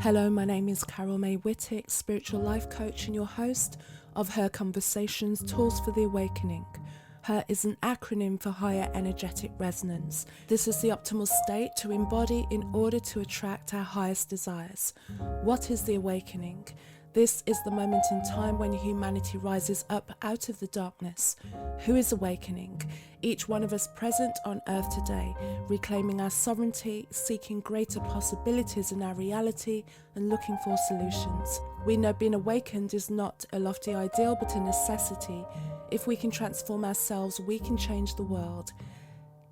Hello, my name is Carol May Whittick, spiritual life coach and your host of Her Conversations, Tools for the Awakening. Her is an acronym for Higher Energetic Resonance. This is the optimal state to embody in order to attract our highest desires. What is the awakening? This is the moment in time when humanity rises up out of the darkness. Who is awakening? Each one of us present on earth today, reclaiming our sovereignty, seeking greater possibilities in our reality, and looking for solutions. We know being awakened is not a lofty ideal, but a necessity. If we can transform ourselves, we can change the world.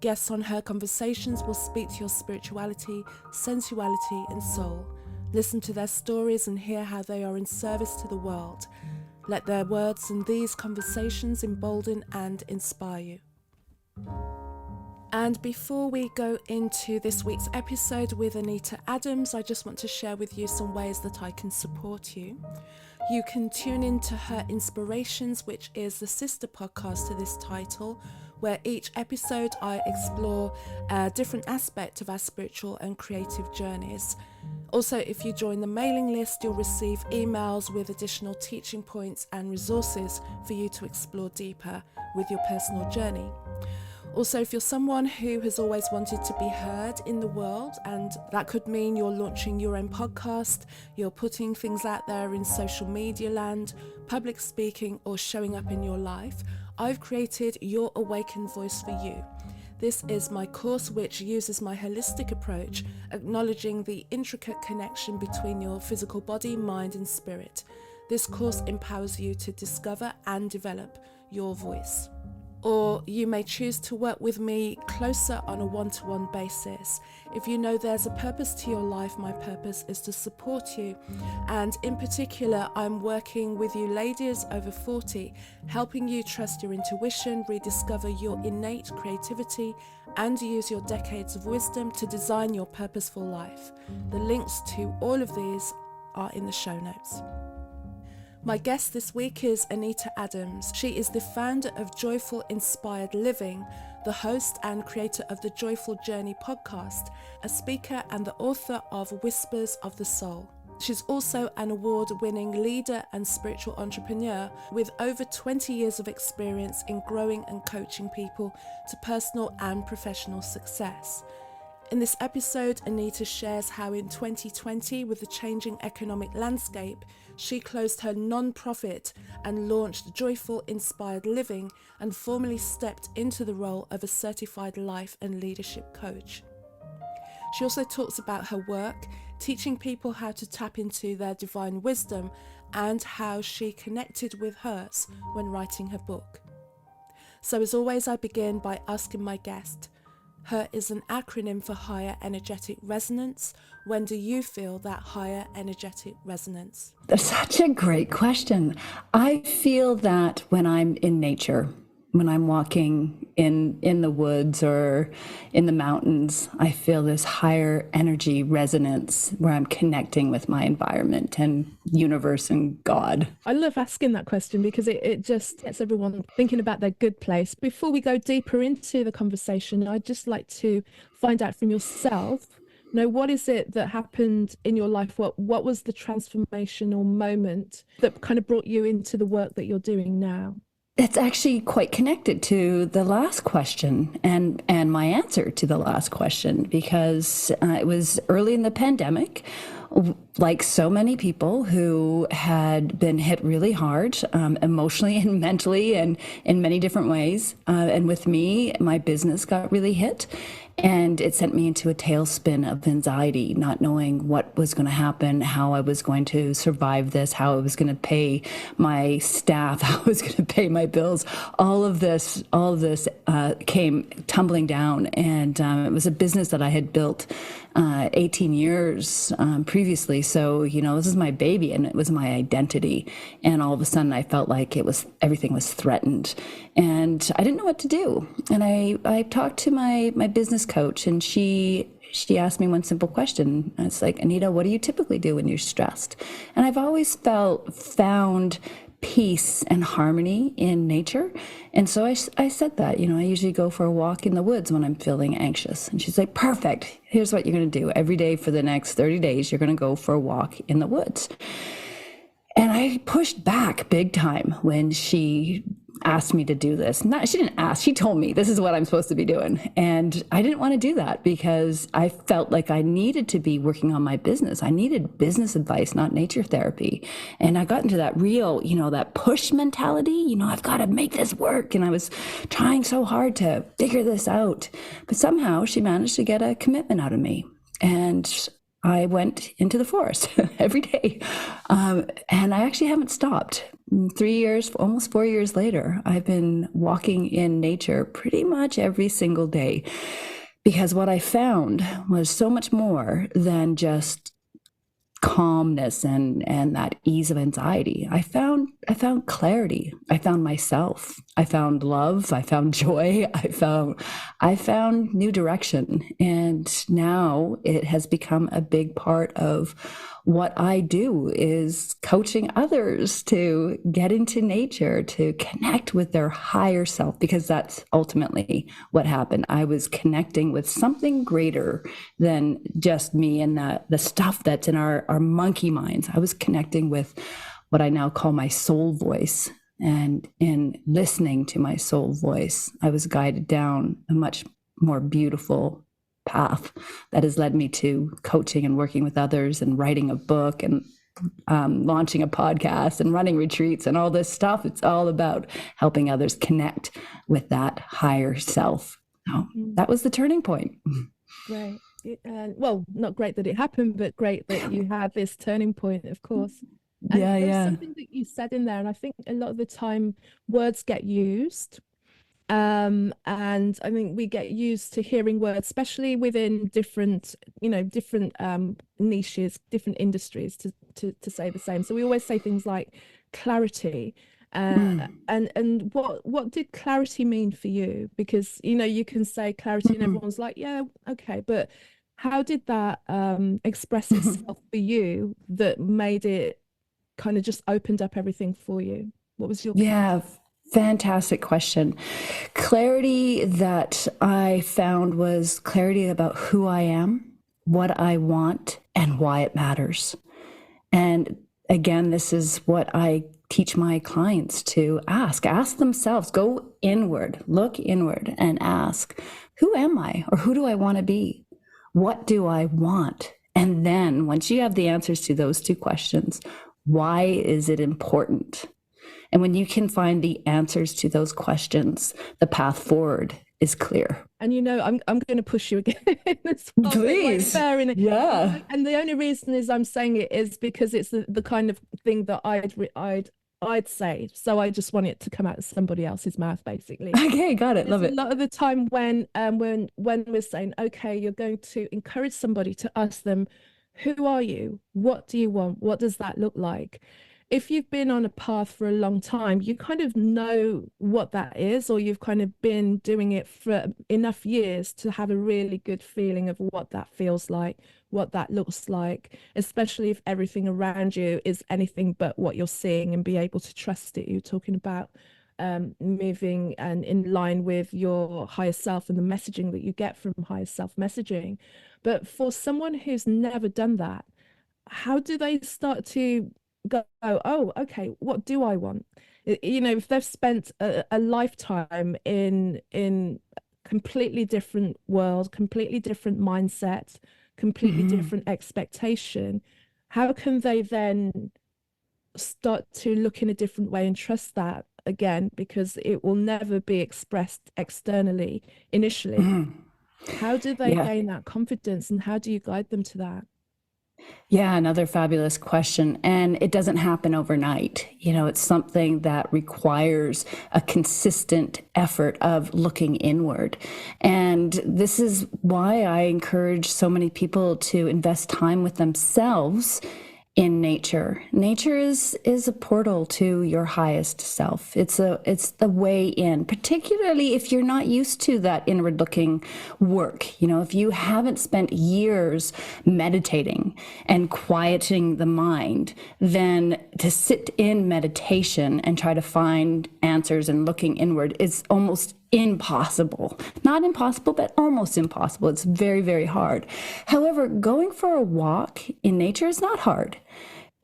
Guests on Her Conversations will speak to your spirituality, sensuality, and soul. Listen to their stories and hear how they are in service to the world. Let their words and these conversations embolden and inspire you. And before we go into this week's episode with Anita Adams, I just want to share with you some ways that I can support you. You can tune into Her Inspirations, which is the sister podcast to this title, where each episode I explore a different aspect of our spiritual and creative journeys. Also, if you join the mailing list, you'll receive emails with additional teaching points and resources for you to explore deeper with your personal journey. Also, if you're someone who has always wanted to be heard in the world, and that could mean you're launching your own podcast, you're putting things out there in social media land, public speaking, or showing up in your life, I've created Your Awakened Voice for you. This is my course which uses my holistic approach, acknowledging the intricate connection between your physical body, mind, and spirit. This course empowers you to discover and develop your voice. Or you may choose to work with me closer on a one-to-one basis. If you know there's a purpose to your life, my purpose is to support you. And in particular, I'm working with you ladies over 40, helping you trust your intuition, rediscover your innate creativity, and use your decades of wisdom to design your purposeful life. The links to all of these are in the show notes. My guest this week is Anita Adams. She is the founder of Joyful Inspired Living, the host and creator of the Joyful Journey podcast, a speaker and the author of Whispers of the Soul. She's also an award-winning leader and spiritual entrepreneur with over 20 years of experience in growing and coaching people to personal and professional success. In this episode, Anita shares how in 2020, with the changing economic landscape, she closed her non-profit and launched Joyful Inspired Living and formally stepped into the role of a certified life and leadership coach. She also talks about her work, teaching people how to tap into their divine wisdom and how she connected with hers when writing her book. So as always, I begin by asking my guest, Her is an acronym for Higher Energetic Resonance. When do you feel that higher energetic resonance? That's such a great question. I feel that when I'm in nature, when I'm walking in the woods or in the mountains, I feel this higher energy resonance where I'm connecting with my environment and universe and God. I love asking that question because it just gets everyone thinking about their good place. Before we go deeper into the conversation, I'd just like to find out from yourself, what is it that happened in your life? What was the transformational moment that kind of brought you into the work that you're doing now? It's actually quite connected to the last question and my answer to the last question, because it was early in the pandemic, like so many people who had been hit really hard emotionally and mentally and in many different ways. And with me, my business got really hit. And it sent me into a tailspin of anxiety, not knowing what was going to happen, how I was going to survive this, how I was going to pay my staff, how I was going to pay my bills. All of this came tumbling down. And it was a business that I had built 18 years previously. So, this is my baby and it was my identity. And all of a sudden I felt like everything was threatened and I didn't know what to do. And I talked to my business coach and she asked me one simple question. And it's like, Anita, what do you typically do when you're stressed? And I've always found peace and harmony in nature. And so I said that, I usually go for a walk in the woods when I'm feeling anxious. And she's like, perfect. Here's what you're going to do. Every day for the next 30 days, you're going to go for a walk in the woods. And I pushed back big time when she asked me to do this. She didn't ask, she told me this is what I'm supposed to be doing. And I didn't want to do that because I felt like I needed to be working on my business. I needed business advice, not nature therapy. And I got into that real, that push mentality, I've got to make this work. And I was trying so hard to figure this out. But somehow she managed to get a commitment out of me. And I went into the forest every day. And I actually haven't stopped. 3 years, almost 4 years later, I've been walking in nature pretty much every single day, because what I found was so much more than just calmness and that ease of anxiety. I found clarity. I found myself. I found love. I found joy. I found new direction. And now it has become a big part of what I do, is coaching others to get into nature, to connect with their higher self, because that's ultimately what happened. I was connecting with something greater than just me and the stuff that's in our monkey minds. I was connecting with what I now call my soul voice. And in listening to my soul voice, I was guided down a much more beautiful path that has led me to coaching and working with others and writing a book and launching a podcast and running retreats and all this stuff. It's all about helping others connect with that higher self. So that was the turning point. Great. Well, not great that it happened, but great that you had this turning point, of course. And there's something that you said in there, and I think a lot of the time words get used. And I think we get used to hearing words, especially within different niches, different industries, to say the same. So we always say things like clarity. And what did clarity mean for you? Because, you can say clarity and everyone's like, yeah, okay. But how did that express itself for you that made it kind of just opened up everything for you? What was your... Yeah. Fantastic question. Clarity that I found was clarity about who I am, what I want, and why it matters. And again, this is what I teach my clients to ask themselves, go inward, look inward and ask, who am I, or who do I want to be? What do I want? And then once you have the answers to those two questions, why is it important? And when you can find the answers to those questions, the path forward is clear. And I'm going to push you again as well. Please. Yeah. And the only reason is I'm saying it is because it's the kind of thing that I'd say. So I just want it to come out of somebody else's mouth, basically. Okay, got it. Love it. A lot of the time when we're saying, okay, you're going to encourage somebody to ask them, who are you? What do you want? What does that look like? If you've been on a path for a long time, you kind of know what that is, or you've kind of been doing it for enough years to have a really good feeling of what that feels like, what that looks like, especially if everything around you is anything but what you're seeing, and be able to trust it. You're talking about moving and in line with your higher self and the messaging that you get from higher self messaging. But for someone who's never done that, how do they start to go, oh, okay, what do I want? If they've spent a lifetime in completely different world, completely different mindset, completely different expectation, how can they then start to look in a different way and trust that again? Because it will never be expressed externally initially. How do they gain that confidence, and how do you guide them to that? Yeah, another fabulous question. And it doesn't happen overnight. It's something that requires a consistent effort of looking inward. And this is why I encourage so many people to invest time with themselves in nature. Nature is a portal to your highest self. It's the way in, particularly if you're not used to that inward looking work. You know, if you haven't spent years meditating and quieting the mind, then to sit in meditation and try to find answers and looking inward is almost impossible. Not impossible, but almost impossible. It's very, very hard. However, going for a walk in nature is not hard.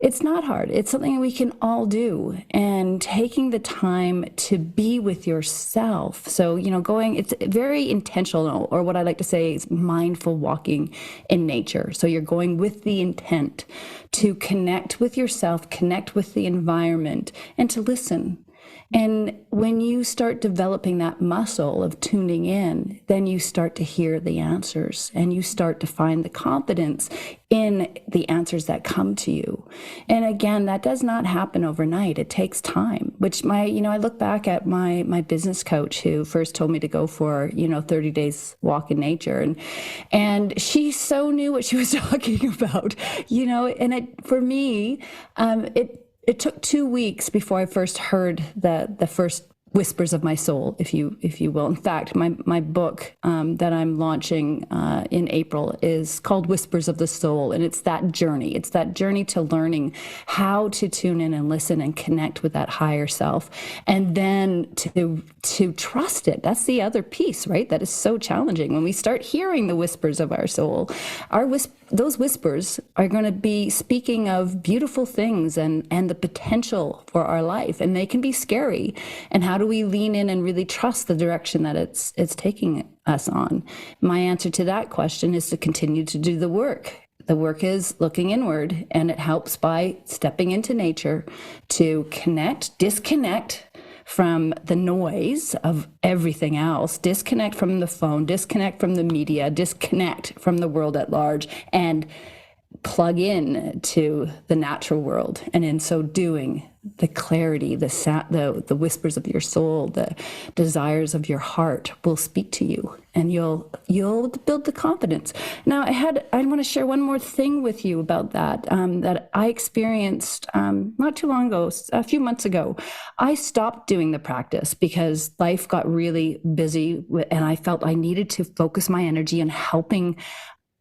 It's not hard. It's something we can all do. And taking the time to be with yourself. So, you know, it's very intentional, or what I like to say is mindful walking in nature. So you're going with the intent to connect with yourself, connect with the environment, and to listen. And when you start developing that muscle of tuning in, then you start to hear the answers, and you start to find the confidence in the answers that come to you. And again, that does not happen overnight. It takes time, which I look back at my business coach who first told me to go for, 30 days walk in nature. And she so knew what she was talking about, for me, it took 2 weeks before I first heard the first whispers of my soul, if you will. In fact, my book that I'm launching in April is called Whispers of the Soul, and it's that journey. It's that journey to learning how to tune in and listen and connect with that higher self, and then to trust it. That's the other piece, right? That is so challenging. When we start hearing the whispers of our soul, those whispers are going to be speaking of beautiful things and the potential for our life, and they can be scary. And how do we lean in and really trust the direction that it's taking us on? My answer to that question is to continue to do the work. The work is looking inward, and it helps by stepping into nature to disconnect from the noise of everything else, disconnect from the phone, disconnect from the media, disconnect from the world at large, and plug in to the natural world. And in so doing, the clarity, the whispers of your soul, the desires of your heart will speak to you, and you'll build the confidence. Now, I want to share one more thing with you about that I experienced not too long ago, a few months ago. I stopped doing the practice because life got really busy, and I felt I needed to focus my energy on helping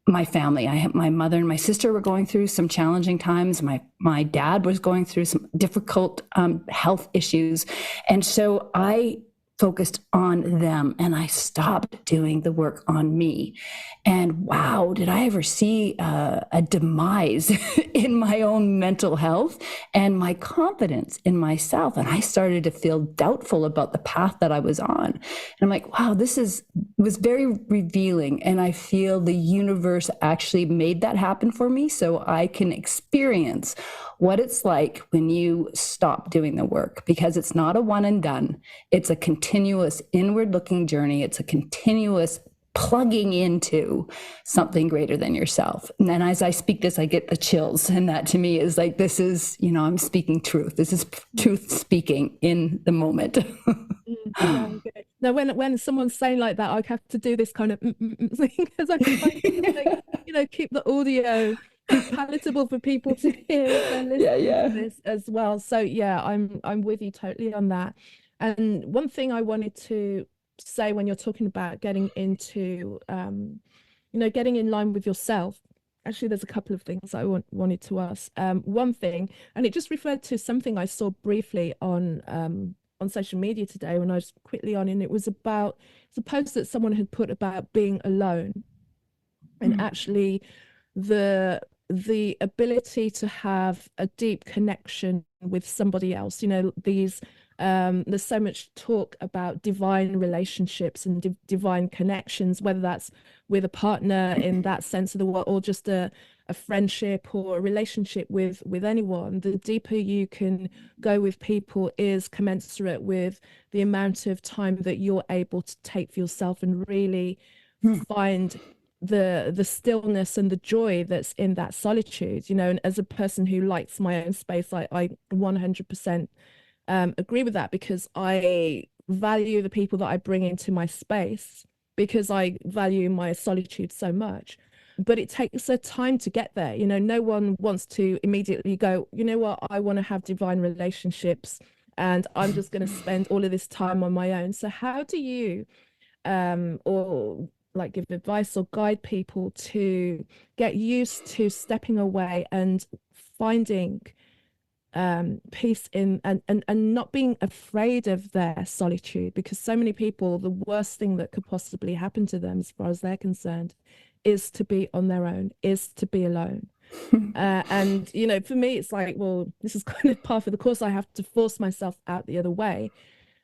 my family. My mother and my sister were going through some challenging times. My dad was going through some difficult health issues. And so I focused on them, and I stopped doing the work on me. And wow, did I ever see a demise in my own mental health and my confidence in myself. And I started to feel doubtful about the path that I was on. And I'm like, wow, was very revealing. And I feel the universe actually made that happen for me so I can experience what it's like when you stop doing the work, because it's not a one and done. It's a continuous inward looking journey. It's a continuous plugging into something greater than yourself. And then as I speak this, I get the chills. And that to me is like, this is, I'm speaking truth. This is truth speaking in the moment. Now, when someone's saying like that, I have to do this kind of thing because I'm trying to keep the audio palatable for people to hear if they're listening to this as well. So yeah, I'm with you totally on that. And one thing I wanted to say when you're talking about getting into getting in line with yourself, actually there's a couple of things I wanted to ask. One thing, and it just referred to something I saw briefly on social media today when I was quickly on, and it was about a post that someone had put about being alone, and actually the ability to have a deep connection with somebody else. There's so much talk about divine relationships and divine connections, whether that's with a partner in that sense of the word, or just a friendship or a relationship with anyone. The deeper you can go with people is commensurate with the amount of time that you're able to take for yourself and really find the stillness and the joy that's in that solitude. And as a person who likes my own space, I 100% agree with that, because I value the people that I bring into my space, because I value my solitude so much. but it takes a time to get there. You know, no one wants to immediately go, you know what, I want to have divine relationships and I'm just going to spend all of this time on my own. So how do you or like give advice or guide people to get used to stepping away and finding peace in and not being afraid of their solitude, because so many people, the worst thing that could possibly happen to them as far as they're concerned is to be on their own, is to be alone. And you know, for me it's like, well, this is kind of part of the course. I have to force myself out the other way.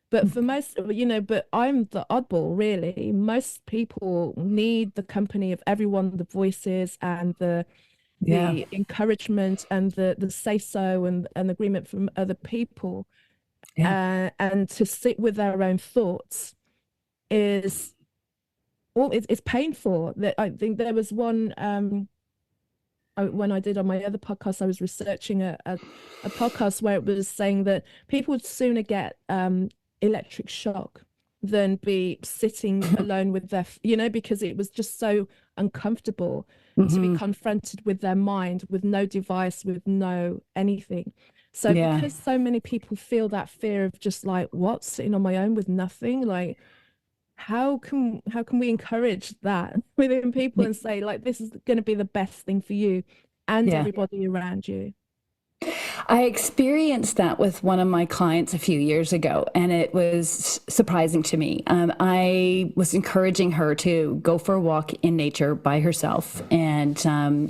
But for most, you know, but I'm the oddball, really. Most people need the company of everyone, the voices and Yeah. the encouragement and the say so and agreement from other people. Yeah. And to sit with their own thoughts is well, it's painful. That I think there was one when I did on my other podcast, I was researching a podcast where it was saying that people would sooner get electric shock than be sitting alone with their, you know, because it was just so uncomfortable to be confronted with their mind, with no device, with no anything. So Yeah. because so many people feel that fear of just like, what, sitting on my own with nothing, like how can we encourage that within people and say like this is going to be the best thing for you and Yeah. everybody around you? I experienced that with one of my clients a few years ago, and it was surprising to me. I was encouraging her to go for a walk in nature by herself, and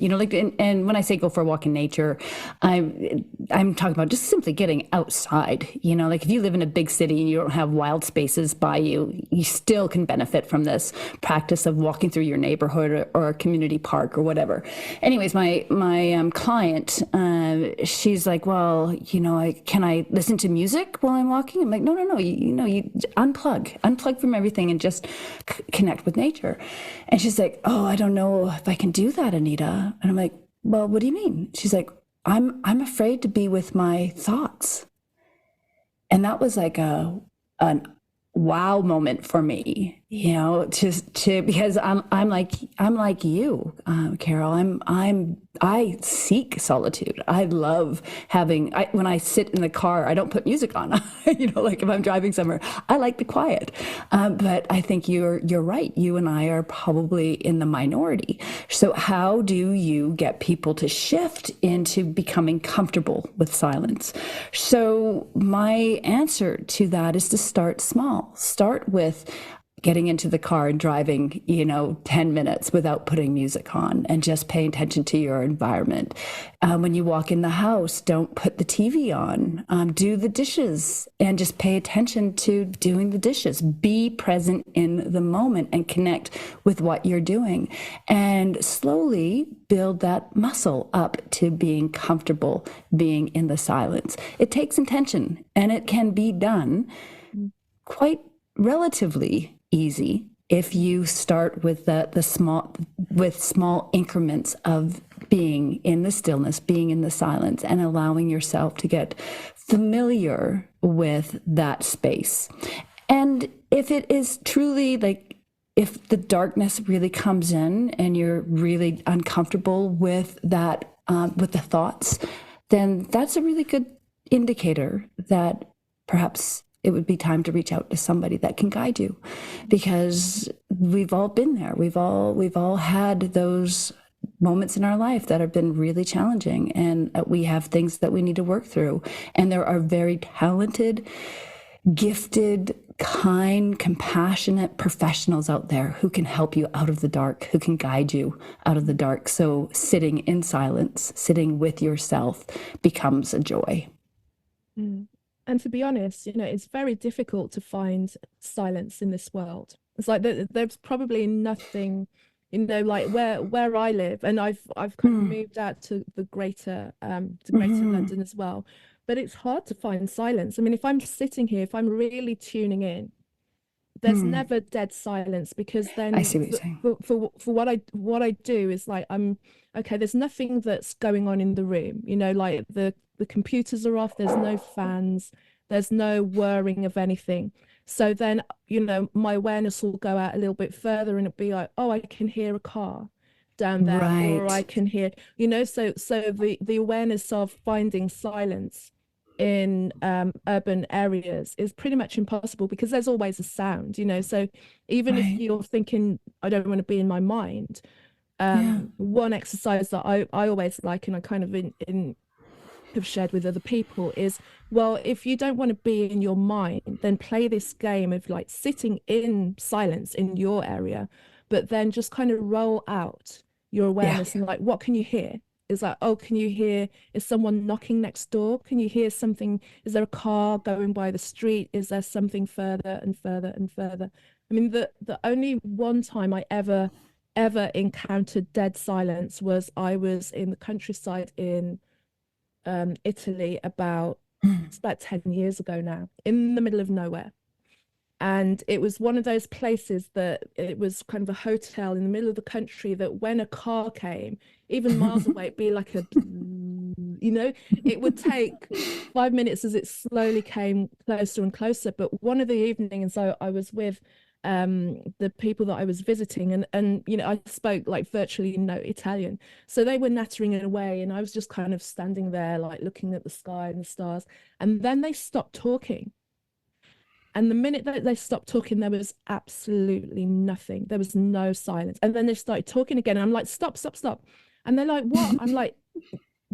you know, like, and when I say go for a walk in nature, I'm talking about just simply getting outside. You know, like if you live in a big city and you don't have wild spaces by you, you still can benefit from this practice of walking through your neighborhood or a community park or whatever. Anyways, my client, she's like, well, you know, can I listen to music while I'm walking? I'm like, no. You know, you unplug from everything and just connect with nature. And she's like, oh, I don't know if I can do that, Anita. And I'm like, well, what do you mean? She's like, I'm afraid to be with my thoughts. And that was like an wow moment for me, you know, to because I'm like you, Carol. I seek solitude. I love having. When I sit in the car, I don't put music on. You know, like if I'm driving somewhere, I like the quiet. But I think you're right. You and I are probably in the minority. So how do you get people to shift into becoming comfortable with silence? So my answer to that is to start small. Start with getting into the car and driving, you know, 10 minutes without putting music on and just paying attention to your environment. When you walk in the house, don't put the TV on. Do the dishes and just pay attention to doing the dishes. Be present in the moment and connect with what you're doing. And slowly build that muscle up to being comfortable being in the silence. It takes intention, and it can be done quite relatively easy if you start with small increments of being in the stillness, being in the silence, and allowing yourself to get familiar with that space. And if it is truly like, if the darkness really comes in and you're really uncomfortable with that, with the thoughts, then that's a really good indicator that perhaps it would be time to reach out to somebody that can guide you, because we've all been there. We've all had those moments in our life that have been really challenging, and we have things that we need to work through. And there are very talented, gifted, kind, compassionate professionals out there who can help you out of the dark, who can guide you out of the dark. So sitting in silence, sitting with yourself becomes a joy. Mm. And to be honest, you know, it's very difficult to find silence in this world. It's like there's probably nothing, you know, like where I live, and I've kind of moved out to greater London as well. But it's hard to find silence. I mean, if I'm sitting here, if I'm really tuning in, there's never dead silence, because I then see what you're saying. for what I do is like, I'm okay, there's nothing that's going on in the room, you know, like the computers are off, there's no fans, there's no whirring of anything. So then, you know, my awareness will go out a little bit further and it'll be like, oh, I can hear a car down there, or I Right. can hear, so the awareness of finding silence in urban areas is pretty much impossible because there's always a sound, so even if Right. you're thinking, I don't want to be in my mind, Yeah. one exercise that I always like, and I kind of in have shared with other people, is, well, if you don't want to be in your mind, then play this game of like sitting in silence in your area, but then just kind of roll out your Yeah. awareness and like, what can you hear? Is like, oh, can you hear, is someone knocking next door? Can you hear something? Is there a car going by the street? Is there something further and further and further? I mean, the only one time I ever encountered dead silence was I was in the countryside in Italy Mm. it's about 10 years ago now, in the middle of nowhere. And it was one of those places that it was kind of a hotel in the middle of the country that when a car came, even miles away, it'd be like a, it would take 5 minutes as it slowly came closer and closer. But one of the evenings, so I was with the people that I was visiting, and I spoke like virtually no Italian. So they were nattering it away, and I was just kind of standing there, like looking at the sky and the stars. And then they stopped talking. And the minute that they stopped talking, there was absolutely nothing. There was no silence. And then they started talking again. And I'm like, stop, stop, stop. And they're like, what? I'm like,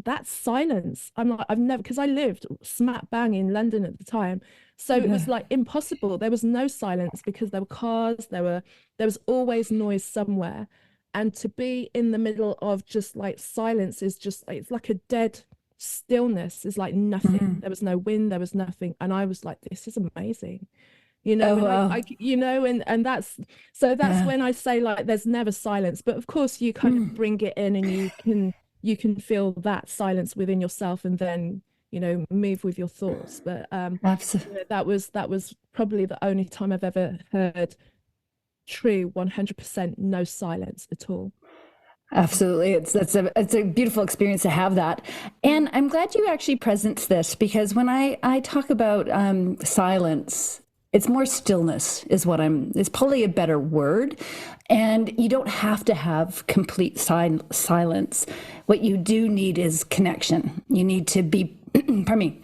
that's silence. I'm like, I've never, because I lived smack bang in London at the time. So it was Yeah. like impossible. There was no silence because there were cars, there was always noise somewhere. And to be in the middle of just like silence is just, it's like a dead stillness, is like nothing. Mhm. There was no wind, there was nothing. And I was like, this is amazing. Oh, And wow. and that's, so that's Yeah. when I say like there's never silence, but of course you kind of Mm. bring it in, and you can feel that silence within yourself, and then move with your thoughts. But Absolutely. that was probably the only time I've ever heard true 100% no silence at all. Absolutely. It's a beautiful experience to have that. And I'm glad you actually present this because when I talk about silence, it's more stillness is probably a better word. And you don't have to have complete silence. What you do need is connection. You need to be, pardon me,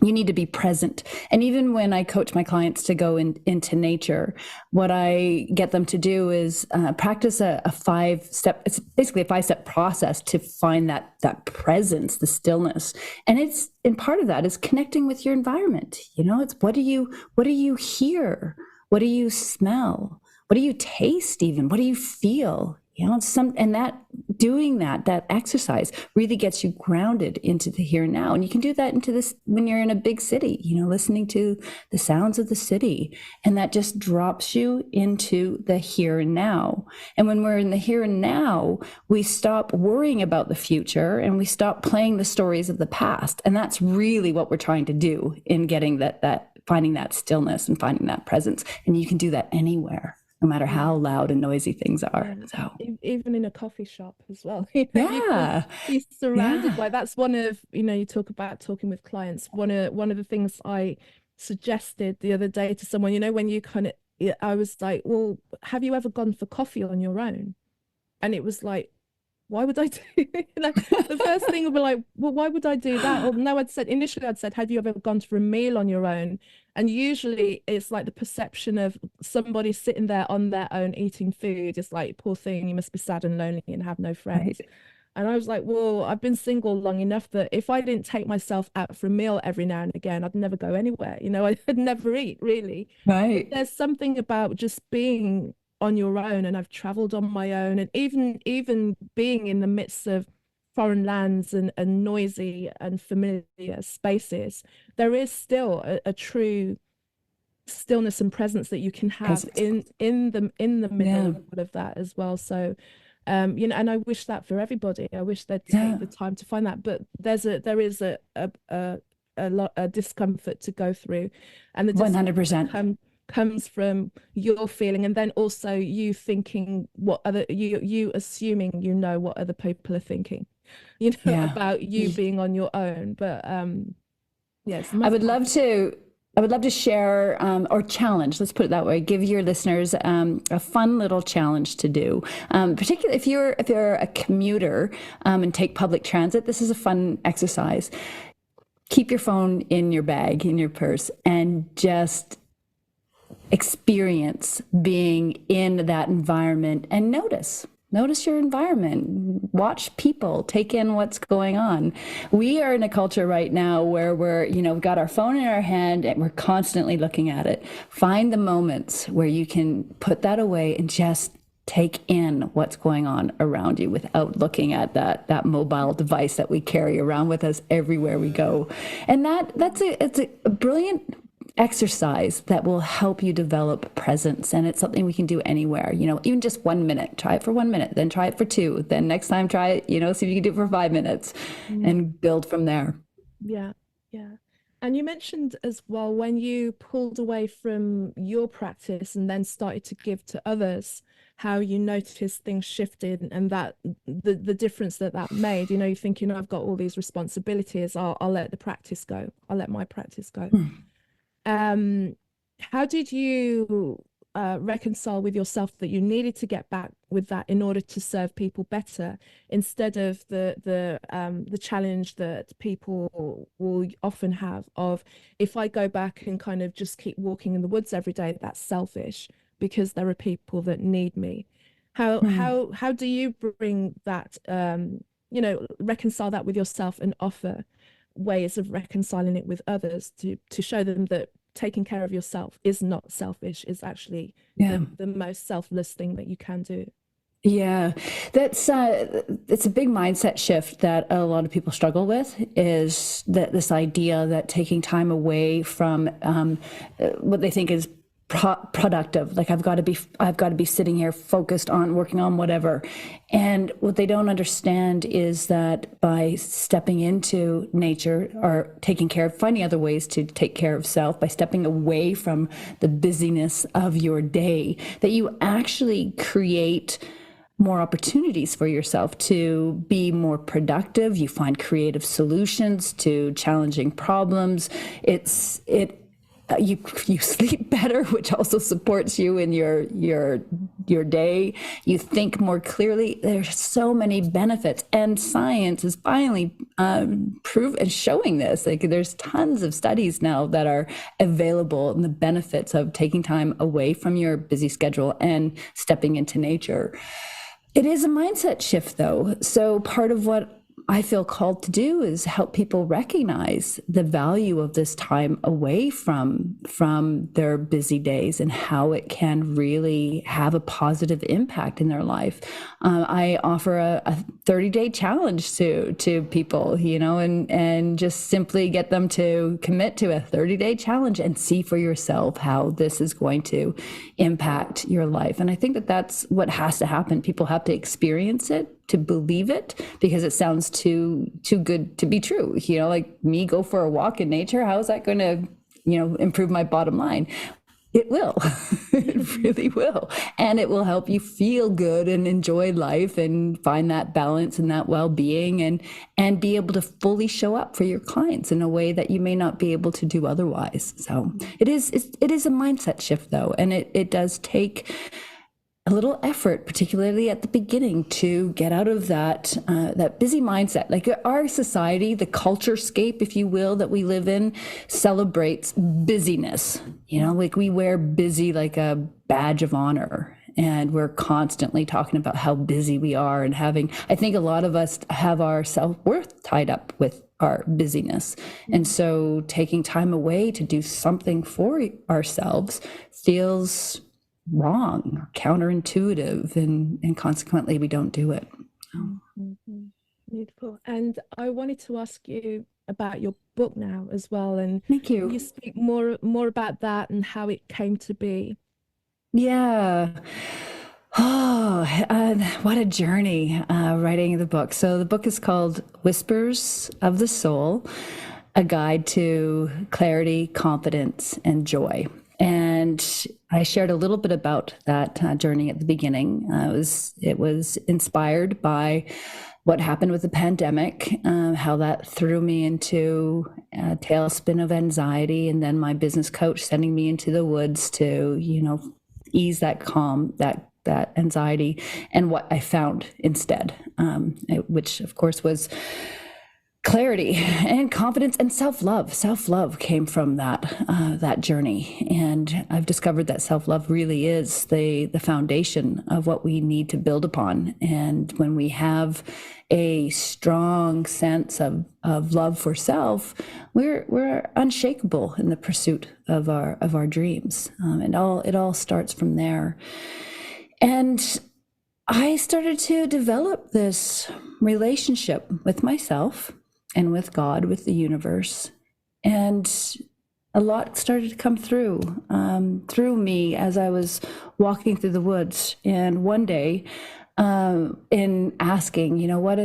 you need to be present. And even when I coach my clients to go into nature, what I get them to do is practice a 5-step, it's basically a 5-step process to find that presence, the stillness. And part of that is connecting with your environment. It's what do you hear? What do you smell? What do you taste even? What do you feel? And that doing that exercise really gets you grounded into the here and now. And you can do that into this when you're in a big city, listening to the sounds of the city. And that just drops you into the here and now. And when we're in the here and now, we stop worrying about the future and we stop playing the stories of the past. And that's really what we're trying to do in getting that finding that stillness and finding that presence. And you can do that anywhere, no matter how loud and noisy things are. Yeah. So, Even in a coffee shop as well, you can yeah, be surrounded yeah, by, that's one of, you talk about talking with clients. One of the things I suggested the other day to someone, when you kind of, I was like, well, have you ever gone for coffee on your own? And it was like, why would I do the first thing would be like, well, why would I do that? Or no, initially I'd said, have you ever gone for a meal on your own? And usually it's like the perception of somebody sitting there on their own eating food. It's like, poor thing, you must be sad and lonely and have no friends. right, And I was like, well, I've been single long enough that if I didn't take myself out for a meal every now and again, I'd never go anywhere. I'd never eat really. But right. there's something about just being on your own, and I've traveled on my own, and even being in the midst of foreign lands and noisy and familiar spaces, there is still a true stillness and presence that you can have Presence. in the middle Yeah, of all of that as well. So and I wish that for everybody. I wish they'd yeah, take the time to find that. But there is a lot of discomfort to go through, and the discomfort 100%. comes from your feeling, and then also you thinking what other you assuming what other people are thinking, Yeah. about you being on your own. But yes, it I must would be. love to. I would love to share or challenge, let's put it that way, give your listeners a fun little challenge to do. Particularly if you're a commuter and take public transit, this is a fun exercise. Keep your phone in your bag, in your purse, and just experience being in that environment and notice. Notice your environment, watch people, take in what's going on. We are in a culture right now where we've got our phone in our hand and we're constantly looking at it. Find the moments where you can put that away and just take in what's going on around you without looking at that mobile device that we carry around with us everywhere we go. And it's a brilliant exercise that will help you develop presence, and it's something we can do anywhere. Even just 1 minute. Try it for 1 minute, then try it for 2, then next time try it, see if you can do it for 5 minutes, and build from there. Yeah. And you mentioned as well, when you pulled away from your practice and then started to give to others, how you noticed things shifted, and that the difference that made. You're thinking, I've got all these responsibilities, I'll let the practice go, I'll let my practice go. How did you reconcile with yourself that you needed to get back with that in order to serve people better, instead of the challenge that people will often have of, if I go back and kind of just keep walking in the woods every day, that's selfish because there are people that need me. How do you bring that, reconcile that with yourself and offer ways of reconciling it with others to show them that taking care of yourself is not selfish, is actually the most selfless thing that you can do? Yeah, it's a big mindset shift that a lot of people struggle with, is that this idea that taking time away from what they think is productive, like I've got to be sitting here focused on working on whatever. And what they don't understand is that by stepping into nature or finding other ways to take care of self, by stepping away from the busyness of your day, that you actually create more opportunities for yourself to be more productive. You find creative solutions to challenging problems. You sleep better, which also supports you in your day. You think more clearly. There's so many benefits, and science is finally showing this. Like, there's tons of studies now that are available on the benefits of taking time away from your busy schedule and stepping into nature. It is a mindset shift, though. So part of what I feel called to do is help people recognize the value of this time away from their busy days and how it can really have a positive impact in their life. I offer a 30-day challenge to people, and just simply get them to commit to a 30-day challenge and see for yourself how this is going to impact your life. And I think that that's what has to happen. People have to experience it to believe it, because it sounds too good to be true. Like me go for a walk in nature, how is that going to, improve my bottom line? It will. It really will. And it will help you feel good and enjoy life and find that balance and that well-being, and be able to fully show up for your clients in a way that you may not be able to do otherwise. So it is a mindset shift, though. And it does take a little effort, particularly at the beginning, to get out of that busy mindset. Like, our society, the culturescape, if you will, that we live in, celebrates busyness. Like, we wear busy like a badge of honor, and we're constantly talking about how busy we are, and I think a lot of us have our self-worth tied up with our busyness. And so taking time away to do something for ourselves feels wrong, counterintuitive, and consequently we don't do it. Beautiful. And I wanted to ask you about your book now as well, and thank you. You speak more about that and how it came to be. Yeah. What a journey writing the book. So the book is called Whispers of the Soul: A Guide to Clarity, Confidence, and Joy. And I shared a little bit about that journey at the beginning. It was inspired by what happened with the pandemic, how that threw me into a tailspin of anxiety, and then my business coach sending me into the woods to, ease that calm, that anxiety, and what I found instead, which of course was clarity and confidence and self-love. Self-love came from that journey, and I've discovered that self-love really is the foundation of what we need to build upon. And when we have a strong sense of love for self, we're unshakable in the pursuit of our dreams. And it all starts from there. And I started to develop this relationship with myself and with God, with the universe. And a lot started to come through me as I was walking through the woods. And one day, in asking, what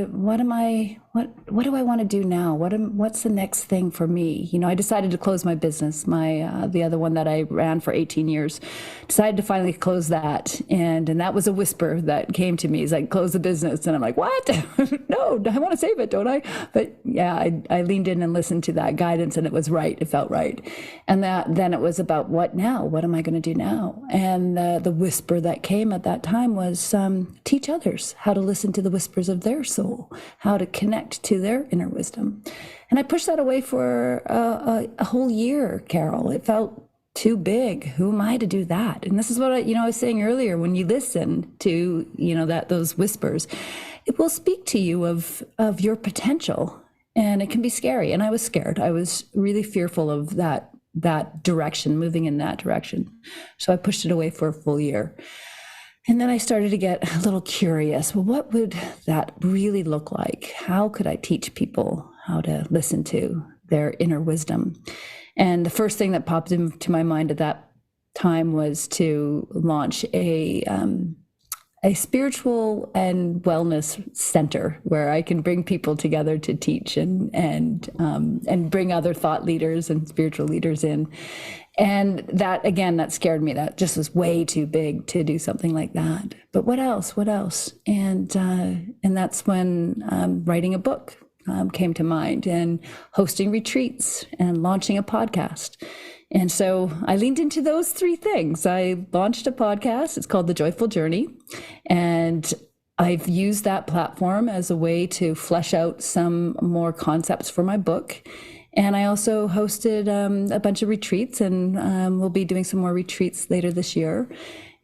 do I want to do now? What's the next thing for me? I decided to close my business, the other one that I ran for 18 years, decided to finally close that. And that was a whisper that came to me. It's like, close the business. And I'm like, what? No, I want to save it, don't I? But yeah, I leaned in and listened to that guidance, and it was right. It felt right. And then it was about, what now? What am I going to do now? And the whisper that came at that time was, teach others how to listen to the whispers of their soul, how to connect to their inner wisdom. And I pushed that away for a whole year, Carol. It felt too big. Who am I to do that? And this is what I was saying earlier. When you listen to those whispers, it will speak to you of your potential, and it can be scary. And I was scared. I was really fearful of that direction, moving in that direction. So I pushed it away for a full year. And then I started to get a little curious. Well, what would that really look like? How could I teach people how to listen to their inner wisdom? And the first thing that popped into my mind at that time was to launch a spiritual and wellness center where I can bring people together to teach and bring other thought leaders and spiritual leaders in. And that scared me. That just was way too big to do something like that. But what else? And that's when writing a book came to mind, and hosting retreats and launching a podcast. And so I leaned into those three things. I launched a podcast. It's called The Joyful Journey. And I've used that platform as a way to flesh out some more concepts for my book. And I also hosted a bunch of retreats, and we'll be doing some more retreats later this year,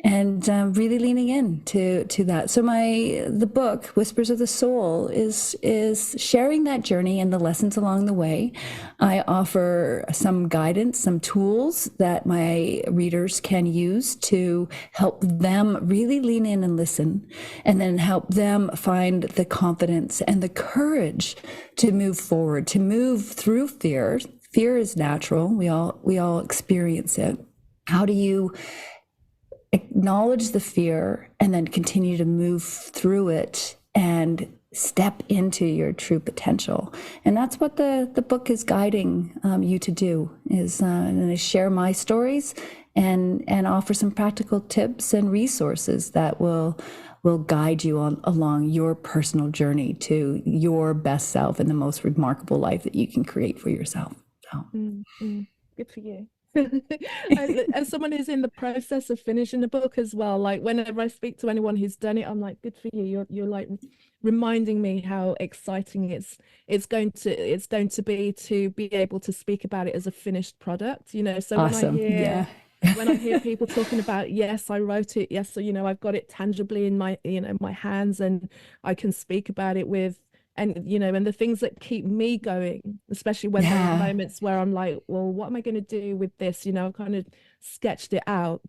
and really leaning into that. So the book, Whispers of the Soul, is sharing that journey and the lessons along the way. I offer some guidance, some tools that my readers can use to help them really lean in and listen, and then help them find the confidence and the courage to move forward, to move through fear. Fear is natural. We all experience it. How do you acknowledge the fear and then continue to move through it and step into your true potential? And that's what the book is guiding you to do, is and I share my stories and offer some practical tips and resources that will guide you along your personal journey to your best self and the most remarkable life that you can create for yourself. So. Good for you. As someone who's in the process of finishing the book as well, like whenever I speak to anyone who's done it, I'm like, good for you. You're like reminding me how exciting it's going to be able to speak about it as a finished product. So awesome. When I hear people talking about, yes, I wrote it, yes, so I've got it tangibly in my my hands, and I can speak about it with, and the things that keep me going, especially when there are moments where I'm like, well, what am I going to do with this? I've kind of sketched it out.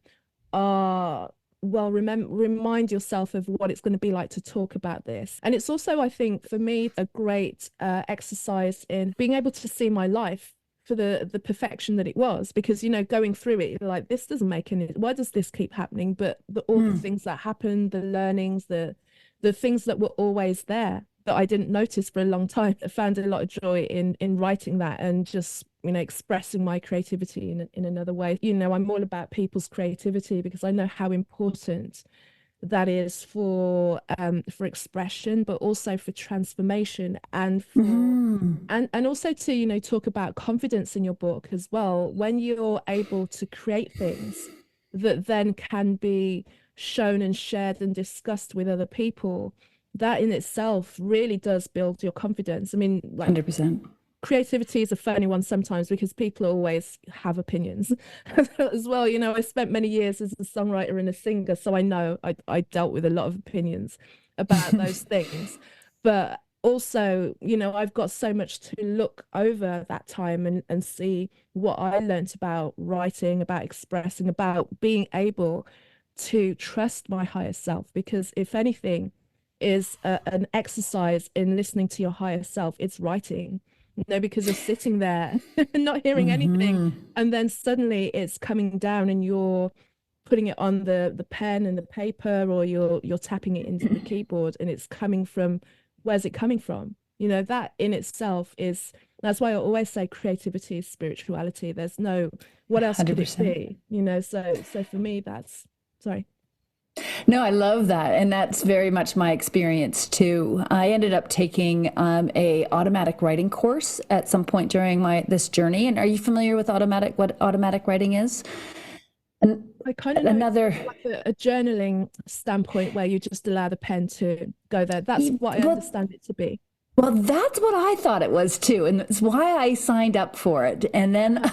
Well, remind yourself of what it's going to be like to talk about this. And it's also, I think, for me, a great exercise in being able to see my life for the perfection that it was, because going through it, you're like, this doesn't make any, why does this keep happening? But all the things that happened, the learnings, the things that were always there that I didn't notice for a long time, I found a lot of joy in writing that, and just expressing my creativity in another way. I'm all about people's creativity, because I know how important that is for expression, but also for transformation, and for and also to, you know, talk about confidence in your book as well. When you're able to create things that then can be shown and shared and discussed with other people, that in itself really does build your confidence. I mean, like, 100%. creativity is a funny one sometimes because people always have opinions as well. You know, I spent many years as a songwriter and a singer, so I know I dealt with a lot of opinions about those things. But also, you know, I've got so much to look over that time and see what I learnt about writing, about expressing, about being able to trust my higher self. Because if anything is an exercise in listening to your higher self, it's writing. No, because you're sitting there not hearing anything, and then suddenly it's coming down and you're putting it on the pen and the paper, or you're tapping it into the keyboard, and it's coming from, where's it coming from? You know, that in itself is, that's why I always say creativity is spirituality. There's no, what else could it 100%. be? You know, so for me, that's, sorry. No, I love that. And that's very much my experience too. I ended up taking a automatic writing course at some point during this journey. And are you familiar with what automatic writing is? And I kind of know another, it's like a journaling standpoint where you just allow the pen to go there. That's what I well, understand it to be. well, that's what I thought it was too, and that's why I signed up for it. And then,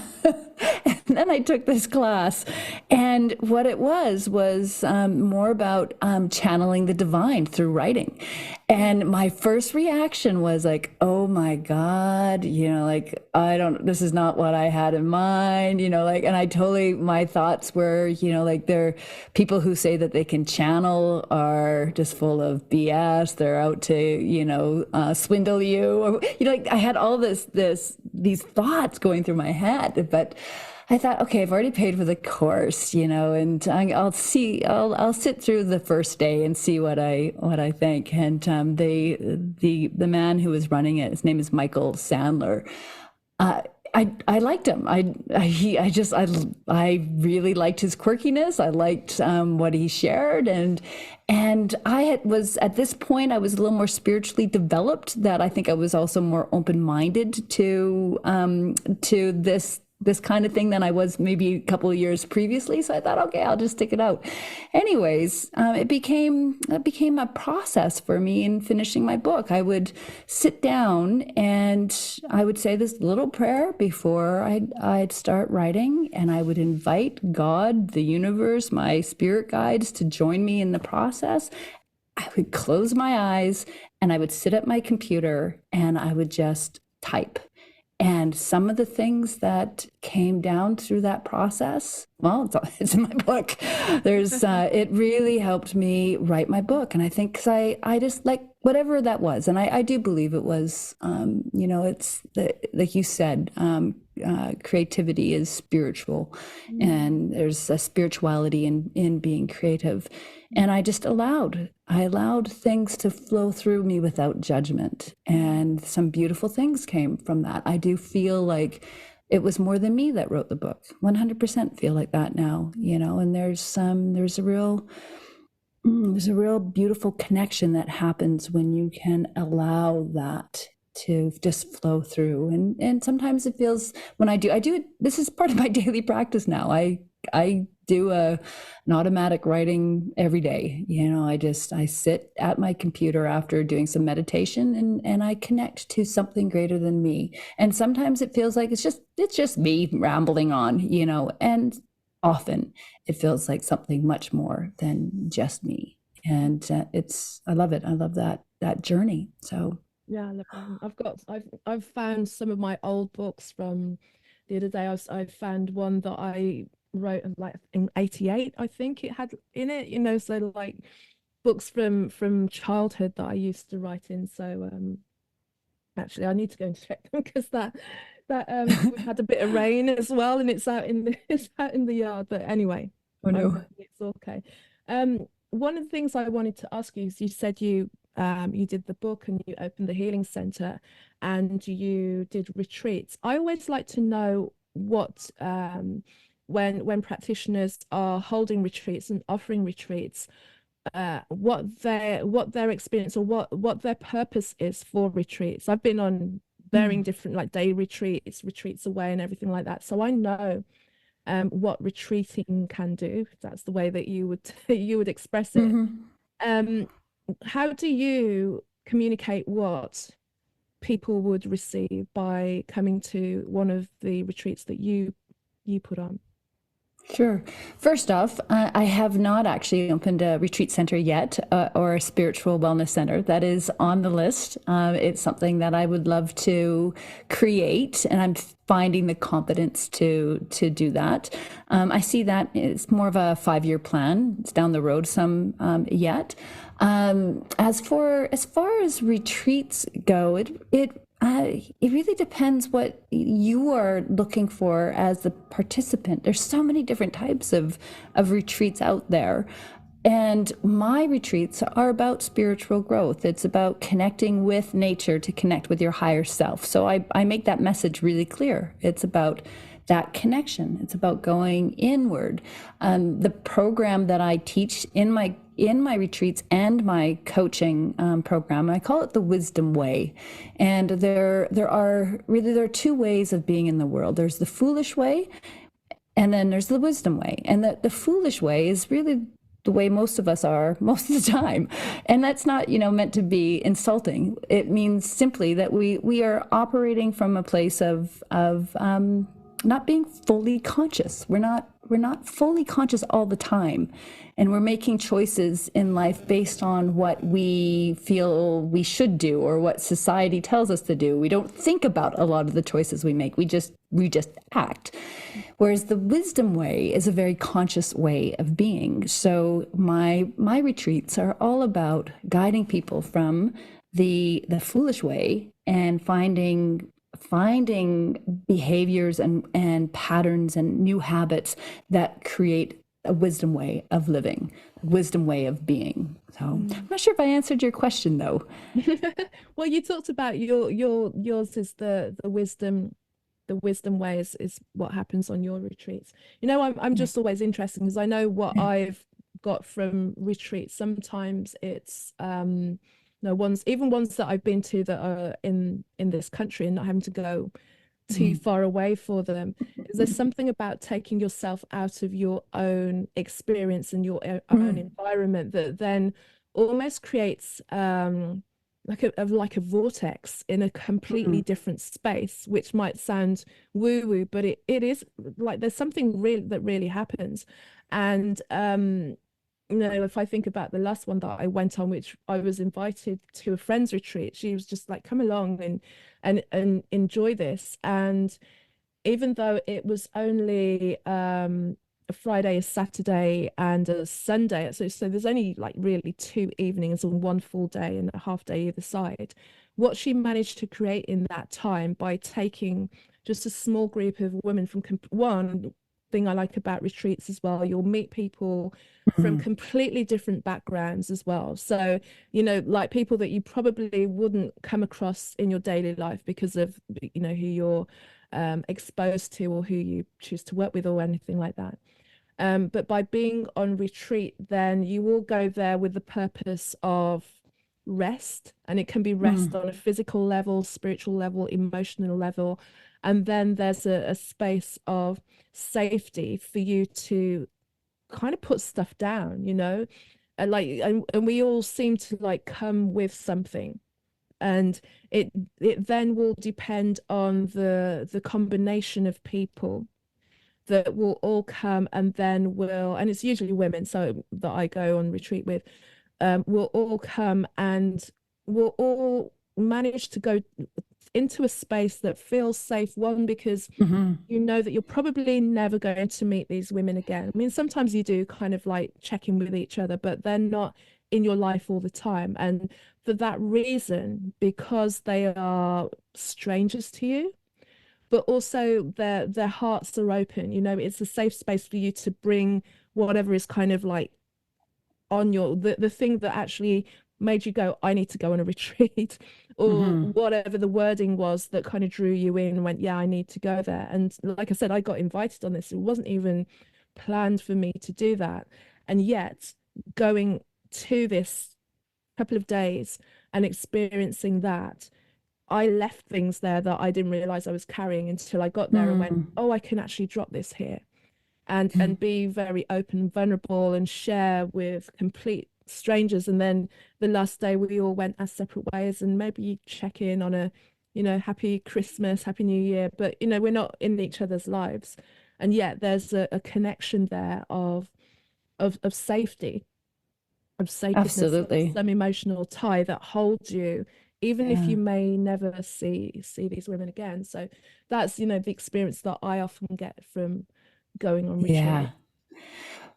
and then I took this class, and what it was more about channeling the divine through writing. And my first reaction was like, "Oh my God, you know, like I don't. This is not what I had in mind, you know, like." And I totally, my thoughts were, you know, like they're people who say that they can channel are just full of BS. They're out to, you know, swindle you, or you know, like I had all these thoughts going through my head. But I thought, okay, I've already paid for the course, you know, and I'll sit through the first day and see what I think. And the man who was running it, his name is Michael Sandler. I liked him. I really liked his quirkiness. I liked what he shared, and was at this point I was a little more spiritually developed. That I think I was also more open-minded to this kind of thing than I was maybe a couple of years previously. So I thought, okay, I'll just stick it out. Anyways, it became a process for me in finishing my book. I would sit down and I would say this little prayer before I'd start writing, and I would invite God, the universe, my spirit guides to join me in the process. I would close my eyes and I would sit at my computer and I would just type. And some of the things that came down through that process, well, it's in my book. It really helped me write my book. And I think because I just like whatever that was. And I do believe it was, you know, it's like you said, creativity is spiritual, and there's a spirituality in being creative. And I allowed things to flow through me without judgment. And some beautiful things came from that. I do feel like it was more than me that wrote the book. 100% feel like that now, you know, and there's a real beautiful connection that happens when you can allow that to just flow through. And sometimes it feels, when I do it, this is part of my daily practice now. I do an automatic writing every day. You know, I sit at my computer after doing some meditation, and I connect to something greater than me. And sometimes it feels like it's just me rambling on, you know, and often it feels like something much more than just me. And I love it. I love that journey. So Yeah, I love I've found some of my old books from the other day. I found one that I wrote like in '88, I think it had in it, you know, so like books from childhood that I used to write in. So actually I need to go and check them because that we've had a bit of rain as well, and it's out in the it's out in the yard. But anyway, oh I'm no. hoping it's okay. One of the things I wanted to ask you is, you said you did the book and you opened the healing center and you did retreats. I always like to know what when practitioners are holding retreats and offering retreats, what their experience, or what their purpose is for retreats. I've been on varying Mm. different, like, day retreats away and everything like that. So I know what retreating can do, if that's the way that you would you would express it. Hmm. Um, how do you communicate what people would receive by coming to one of the retreats that you put on? Sure. First off, I have not actually opened a retreat center yet, or a spiritual wellness center. That is on the list. It's something that I would love to create, and I'm finding the confidence to do that. I see that it's more of a 5-year plan. It's down the road some yet. As far as retreats go, it really depends what you are looking for as the participant. There's so many different types of retreats out there. And my retreats are about spiritual growth. It's about connecting with nature to connect with your higher self. So I make that message really clear. It's about that connection. It's about going inward. The program that I teach in my retreats and my coaching program, I call it the Wisdom Way. And there are two ways of being in the world. There's the foolish way, and then there's the wisdom way. And the foolish way is really the way most of us are most of the time. And that's not, meant to be insulting. It means simply that we are operating from a place of not being fully conscious. We're not fully conscious all the time. And we're making choices in life based on what we feel we should do or what society tells us to do. We don't think about a lot of the choices we make. We just act. Whereas the wisdom way is a very conscious way of being. So my retreats are all about guiding people from the foolish way and finding behaviors and patterns and new habits that create a wisdom way of living, a wisdom way of being. So I'm not sure if I answered your question though. Well, you talked about yours is the wisdom way is what happens on your retreats. I'm Yeah. just always interested because I know what I've got from retreats. Sometimes it's no ones, even ones that I've been to that are in this country and not having to go too Mhm. far away for them. Is there something about taking yourself out of your own experience and your own Mhm. environment that then almost creates like a vortex in a completely Mhm. different space, which might sound woo-woo, but it is like there's something real that really happens. And if I think about the last one that I went on, which I was invited to a friend's retreat, she was just like, come along and enjoy this. And even though it was only a Friday, a Saturday, and a Sunday, so there's only like really 2 evenings and one full day and a half day either side. What she managed to create in that time by taking just a small group of women from one thing I like about retreats as well, you'll meet people from Mhm. completely different backgrounds as well. So, like people that you probably wouldn't come across in your daily life because of, who you're exposed to or who you choose to work with or anything like that. But by being on retreat, then you will go there with the purpose of rest, and it can be rest Mhm. on a physical level, spiritual level, emotional level. And then there's a space of safety for you to kind of put stuff down, and we all seem to like come with something, and it then will depend on the combination of people that will all come, and then will, and it's usually women so that I go on retreat with, will all come and will all manage to go into a space that feels safe. One, because Mhm. you know that you're probably never going to meet these women again. I mean, sometimes you do kind of like check in with each other, but they're not in your life all the time. And for that reason, because they are strangers to you, but also their hearts are open. It's a safe space for you to bring whatever is kind of like on the thing that actually made you go, I need to go on a retreat, or Mhm. whatever the wording was that kind of drew you in and went, yeah, I need to go there. And like I said, I got invited on this. It wasn't even planned for me to do that. And yet going to this couple of days and experiencing that, I left things there that I didn't realize I was carrying until I got there and went, oh, I can actually drop this here and be very open and vulnerable and share with complete strangers. And then the last day we all went our separate ways, and maybe you check in on a, happy Christmas, happy New Year, but we're not in each other's lives. And yet there's a connection there of safety, of sacredness, of Absolutely. some emotional tie that holds you, even if Yeah. you may never see these women again. So that's, the experience that I often get from going on retreat. Yeah.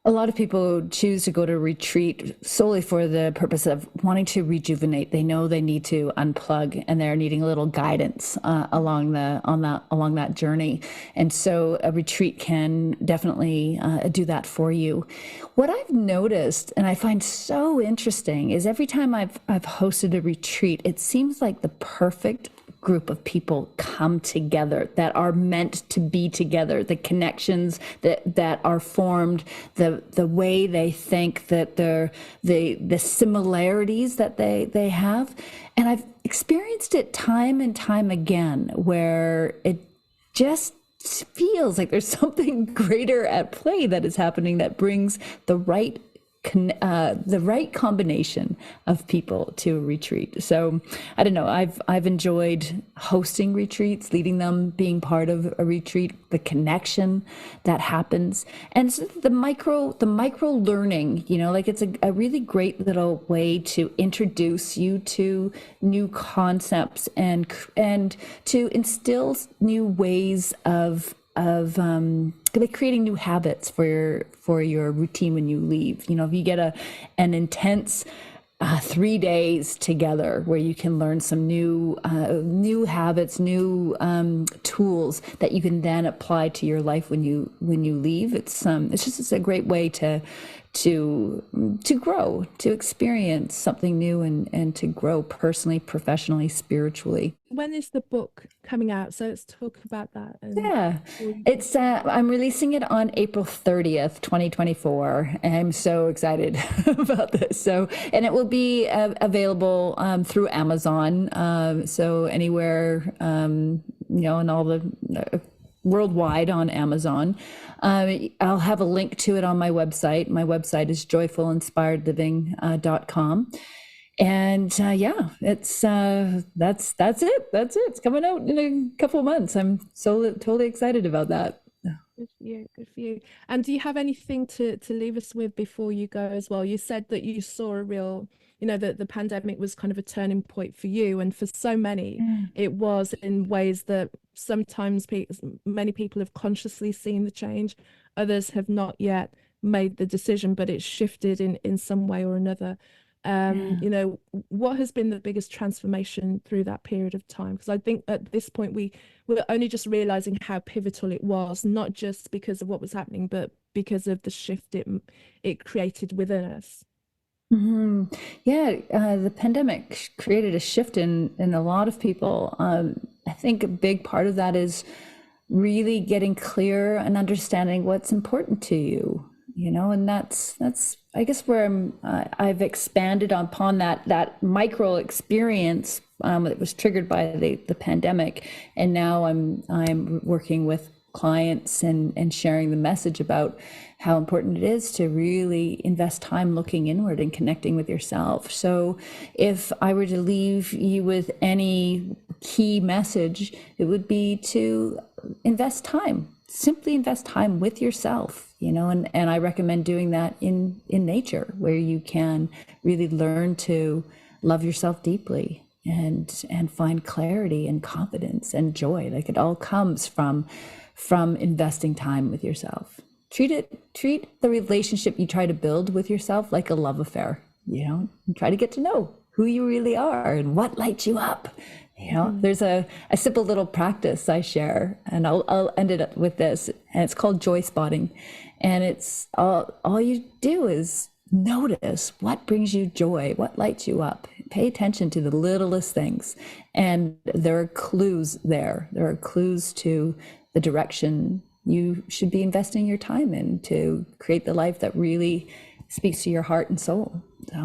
A lot of people choose to go to retreat solely for the purpose of wanting to rejuvenate. They know they need to unplug, and they're needing a little guidance along that journey. And so a retreat can definitely do that for you. What I've noticed, and I find so interesting, is every time I've hosted a retreat, it seems like the perfect group of people come together that are meant to be together, the connections that are formed, the way they think, that the similarities that they have. And I've experienced it time and time again, where it just feels like there's something greater at play that is happening, that brings the right combination of people to a retreat. So I don't know, I've enjoyed hosting retreats, leading them, being part of a retreat, the connection that happens, and so the micro learning, like it's a really great little way to introduce you to new concepts and to instill new ways of like creating new habits for your routine when you leave. If you get an intense 3 days together where you can learn some new habits, new tools that you can then apply to your life when you leave. It's a great way to grow, to experience something new, and to grow personally, professionally, spiritually. When is the book coming out? So let's talk about that. Yeah, it's I'm releasing it on April 30th, 2024. And I'm so excited about this. So, and it will be available through Amazon. So anywhere, and all the worldwide on Amazon. I'll have a link to it on my website. My website is joyfulinspiredliving.com. And it's that's it. It's coming out in a couple of months. I'm so totally excited about that. Good for you. And do you have anything to leave us with before you go as well? You said that you saw a real, that the pandemic was kind of a turning point for you, and for so many, it was, in ways that sometimes many people have consciously seen the change, others have not yet made the decision, but it's shifted in some way or another. What has been the biggest transformation through that period of time? Because I think at this point we're only just realizing how pivotal it was, not just because of what was happening, but because of the shift it created within us. Mm-hmm. Yeah, the pandemic created a shift in a lot of people. I think a big part of that is really getting clear and understanding what's important to you. And that's I guess where I've expanded upon that micro experience that was triggered by the pandemic, and now I'm working with clients and sharing the message about how important it is to really invest time looking inward and connecting with yourself. So if I were to leave you with any key message, it would be to simply invest time with yourself, and I recommend doing that in nature, where you can really learn to love yourself deeply and find clarity and confidence and joy. Like, it all comes from investing time with yourself. Treat the relationship you try to build with yourself like a love affair, and try to get to know who you really are and what lights you up. There's a simple little practice I share, and I'll end it up with this, and it's called joy spotting. And it's all you do is notice what brings you joy, what lights you up. Pay attention to the littlest things, and there are clues there. There are clues to the direction you should be investing your time in to create the life that really speaks to your heart and soul.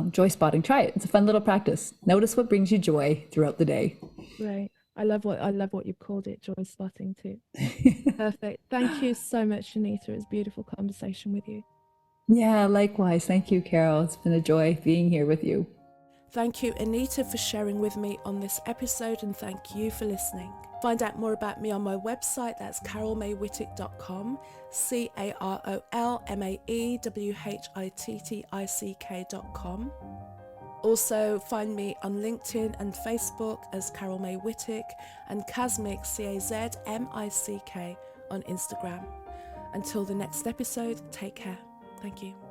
Joy spotting, try it. It's a fun little practice. Notice what brings you joy throughout the day. Right. I love what you've called it, joy spotting too. Perfect. Thank you so much, Anita. It was a beautiful conversation with you. Yeah, likewise. Thank you, Carol. It's been a joy being here with you. Thank you, Anita, for sharing with me on this episode, and thank you for listening. Find out more about me on my website, that's carolmaywhittick.com, carolmaywhittick.com. Also, find me on LinkedIn and Facebook as Carol May Whittick, and Kazmic, Cazmick, on Instagram. Until the next episode, take care. Thank you.